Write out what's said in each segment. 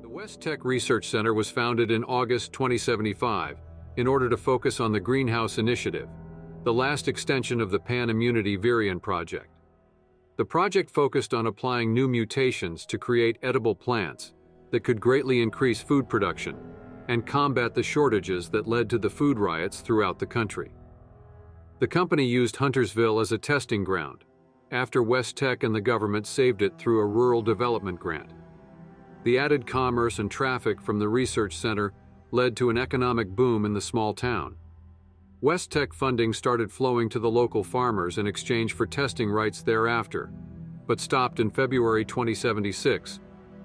The West Tech Research Center was founded in August 2075 in order to focus on the Greenhouse Initiative, the last extension of the Pan-Immunity Virion project. The project focused on applying new mutations to create edible plants that could greatly increase food production and combat the shortages that led to the food riots throughout the country. The company used Huntersville as a testing ground, after West Tech and the government saved it through a rural development grant. The added commerce and traffic from the research center led to an economic boom in the small town. West Tech funding started flowing to the local farmers in exchange for testing rights thereafter, but stopped in February 2076,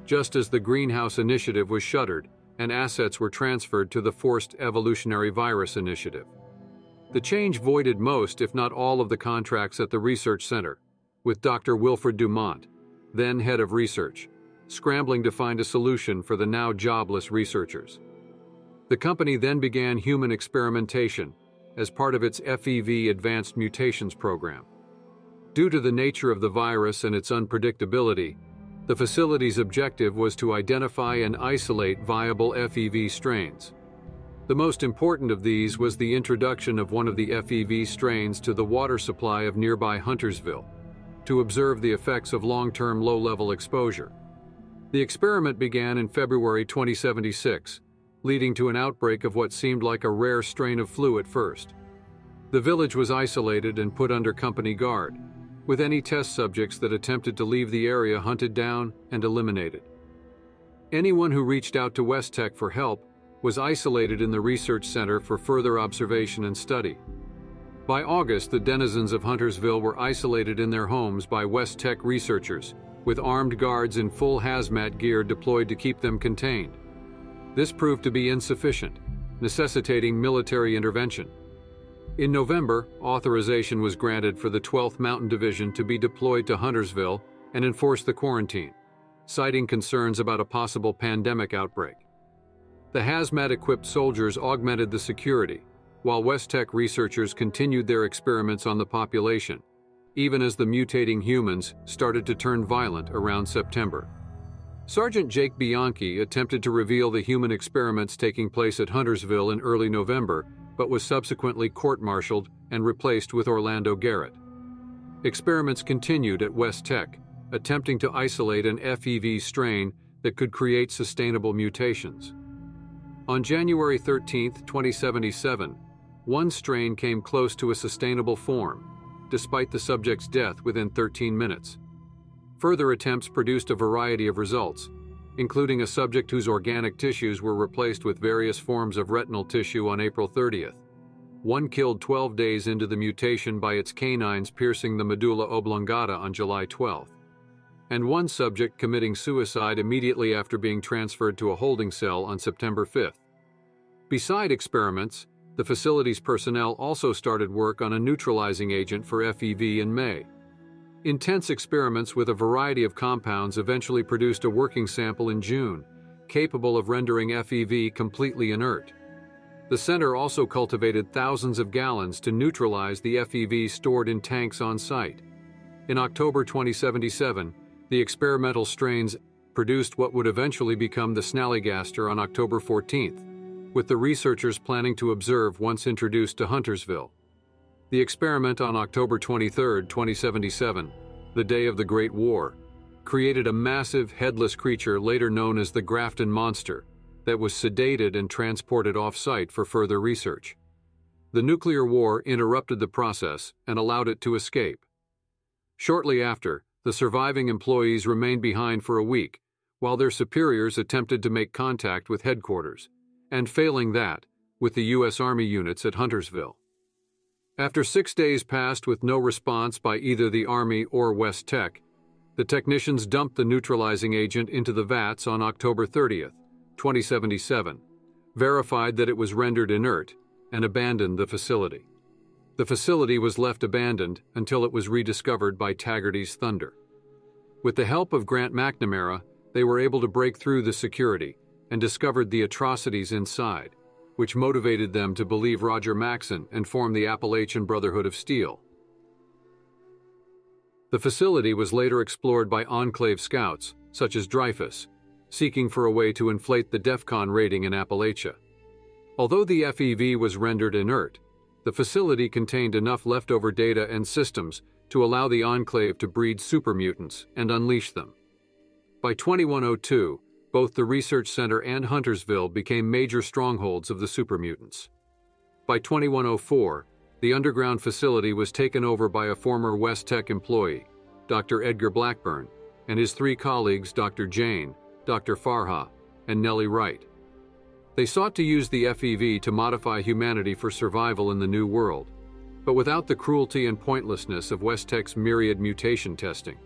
just as the Greenhouse Initiative was shuttered and assets were transferred to the Forced Evolutionary Virus Initiative. The change voided most, if not all, of the contracts at the research center, with Dr. Wilfred Dumont, then head of research, scrambling to find a solution for the now jobless researchers. The company then began human experimentation as part of its FEV Advanced Mutations program. Due to the nature of the virus and its unpredictability, the facility's objective was to identify and isolate viable FEV strains. The most important of these was the introduction of one of the FEV strains to the water supply of nearby Huntersville, to observe the effects of long-term low-level exposure. The experiment began in February 2076, leading to an outbreak of what seemed like a rare strain of flu at first. The village was isolated and put under company guard, with any test subjects that attempted to leave the area hunted down and eliminated. Anyone who reached out to West Tech for help was isolated in the research center for further observation and study. By August, the denizens of Huntersville were isolated in their homes by West Tech researchers, with armed guards in full hazmat gear deployed to keep them contained. This proved to be insufficient, necessitating military intervention. In November, authorization was granted for the 12th Mountain Division to be deployed to Huntersville and enforce the quarantine, citing concerns about a possible pandemic outbreak. The hazmat-equipped soldiers augmented the security, while West Tech researchers continued their experiments on the population, even as the mutating humans started to turn violent around September. Sergeant Jake Bianchi attempted to reveal the human experiments taking place at Huntersville in early November, but was subsequently court-martialed and replaced with Orlando Garrett. Experiments continued at West Tech, attempting to isolate an FEV strain that could create sustainable mutations. On January 13, 2077, one strain came close to a sustainable form, despite the subject's death within 13 minutes. Further attempts produced a variety of results, including a subject whose organic tissues were replaced with various forms of retinal tissue on April 30th. One killed 12 days into the mutation by its canines piercing the medulla oblongata on July 12th. And one subject committing suicide immediately after being transferred to a holding cell on September 5th. Beside experiments, the facility's personnel also started work on a neutralizing agent for FEV in May. Intense experiments with a variety of compounds eventually produced a working sample in June, capable of rendering FEV completely inert. The center also cultivated thousands of gallons to neutralize the FEV stored in tanks on site. In October 2077, the experimental strains produced what would eventually become the snallygaster on October 14th, with the researchers planning to observe once introduced to Huntersville. The experiment on October 23, 2077, the day of the Great War, created a massive headless creature later known as the Grafton Monster that was sedated and transported off-site for further research. The nuclear war interrupted the process and allowed it to escape. Shortly after, the surviving employees remained behind for a week, while their superiors attempted to make contact with headquarters, and failing that, with the U.S. Army units at Huntersville. After 6 days passed with no response by either the Army or West Tech, the technicians dumped the neutralizing agent into the vats on October 30, 2077, verified that it was rendered inert, and abandoned the facility. The facility was left abandoned until it was rediscovered by Taggarty's Thunder. With the help of Grant McNamara, they were able to break through the security and discovered the atrocities inside, which motivated them to believe Roger Maxson and form the Appalachian Brotherhood of Steel. The facility was later explored by Enclave scouts, such as Dreyfus, seeking for a way to inflate the DEFCON rating in Appalachia. Although the FEV was rendered inert, the facility contained enough leftover data and systems to allow the enclave to breed supermutants and unleash them. By 2102, both the research center and Huntersville became major strongholds of the supermutants. By 2104, the underground facility was taken over by a former West Tech employee, Dr. Edgar Blackburn, and his 3 colleagues, Dr. Jane, Dr. Farha, and Nellie Wright. They sought to use the FEV to modify humanity for survival in the New World, but without the cruelty and pointlessness of West Tech's myriad mutation testing.